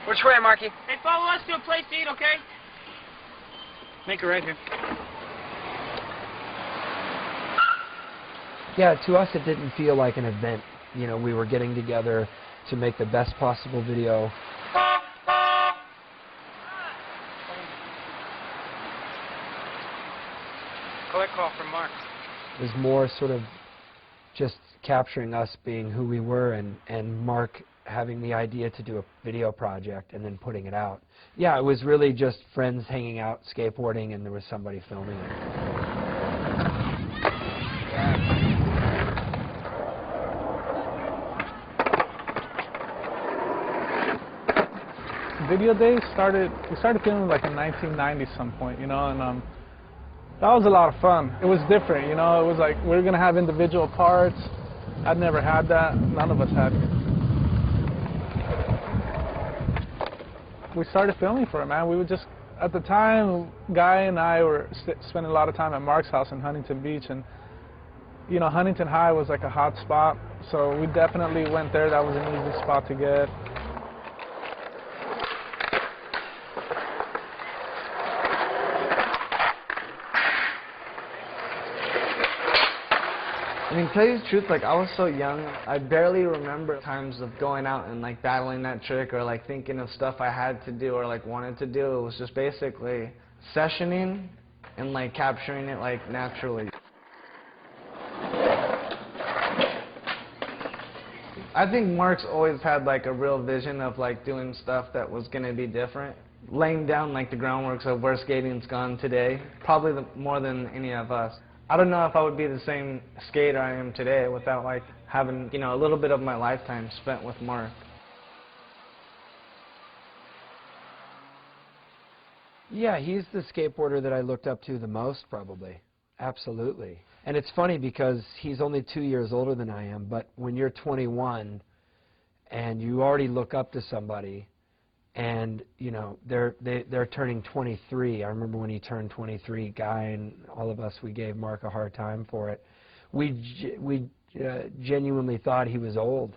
Which way, Marky? Hey, follow us to a place to eat, okay? Make it right here. Yeah, to us it didn't feel like an event. You know, we were getting together to make the best possible video. Collect call from Mark. It was more sort of just capturing us being who we were, and Mark having the idea to do a video project and then putting it out. Yeah, it was really just friends hanging out, skateboarding, and there was somebody filming it. Video days we started filming like in 1990 some point, you know, and that was a lot of fun. It was different, you know, it was like we were going to have individual parts. I'd never had that. None of us had. We started filming for it, man. We would just, at the time, Guy and I were spending a lot of time at Mark's house in Huntington Beach, and you know, Huntington High was like a hot spot, so we definitely went there. That was an easy spot to get. I mean, to tell you the truth, like, I was so young, I barely remember times of going out and, like, battling that trick or, like, thinking of stuff I had to do or, like, wanted to do. It was just basically sessioning and, like, capturing it, like, naturally. I think Mark's always had, like, a real vision of, like, doing stuff that was going to be different. Laying down, like, the groundworks of where skating's gone today, probably more than any of us. I don't know if I would be the same skater I am today without, like, having, you know, a little bit of my lifetime spent with Mark. Yeah, he's the skateboarder that I looked up to the most, probably. Absolutely. And it's funny because he's only 2 years older than I am, but when you're 21 and you already look up to somebody, and you know they're turning 23. I remember when he turned 23, Guy and all of us, we gave Mark a hard time for it. We genuinely thought he was old.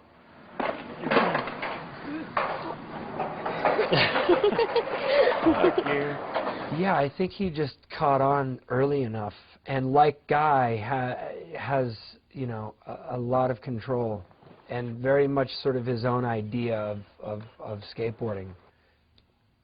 Yeah, I think he just caught on early enough, and like Guy has, you know, a lot of control and very much sort of his own idea of skateboarding.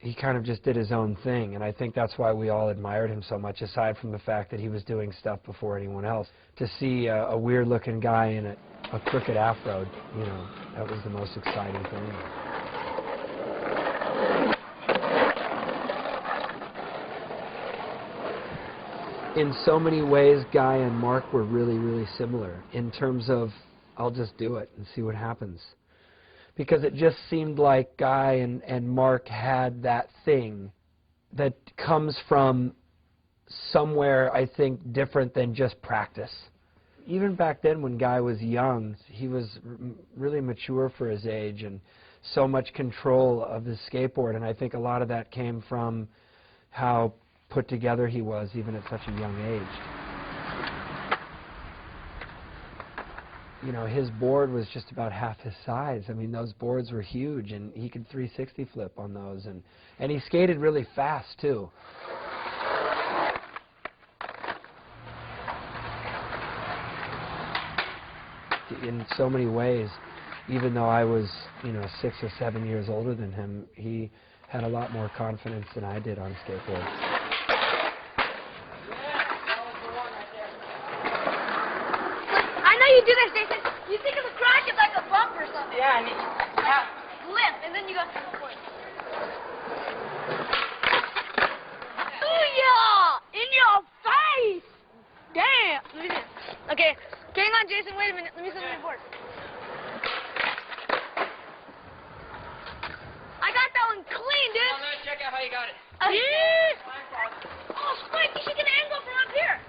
He kind of just did his own thing, and I think that's why we all admired him so much, aside from the fact that he was doing stuff before anyone else. To see a weird-looking guy in a crooked afro, you know, that was the most exciting thing. In so many ways, Guy and Mark were really, really similar in terms of, I'll just do it and see what happens. Because it just seemed like Guy and Mark had that thing that comes from somewhere, I think, different than just practice. Even back then when Guy was young, he was really mature for his age and so much control of his skateboard, and I think a lot of that came from how put together he was even at such a young age. You know, his board was just about half his size. I mean, those boards were huge, and he could 360 flip on those, and he skated really fast, too. In so many ways, even though I was, you know, 6 or 7 years older than him, he had a lot more confidence than I did on skateboards. You do this, Jason. You think of the crack as like a bump or something. Yeah, I mean, limp, and then you go. Booyah! In your face! Damn! Let me see. Okay, hang on, Jason. Wait a minute. Let me see the board. I got that one clean, dude. Well, let's check out how you got it. Yeah. Oh, Spike, you should get an angle from up here.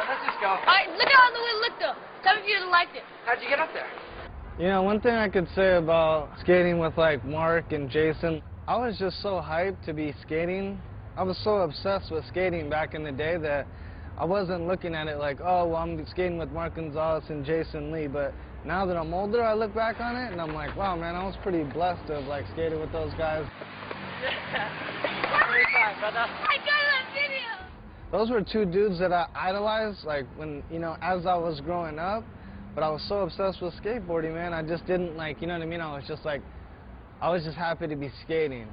Let's just go. All right, look at how the wind looked, though. Tell me if you liked it. How'd you get up there? You know, one thing I could say about skating with, like, Mark and Jason, I was just so hyped to be skating. I was so obsessed with skating back in the day that I wasn't looking at it like, oh, well, I'm skating with Mark Gonzalez and Jason Lee, but now that I'm older, I look back on it and I'm like, wow, man, I was pretty blessed to have like skated with those guys. I got a video. Those were two dudes that I idolized, like when, you know, as I was growing up, but I was so obsessed with skateboarding, man, I just didn't like, you know what I mean? I was just like, I was just happy to be skating.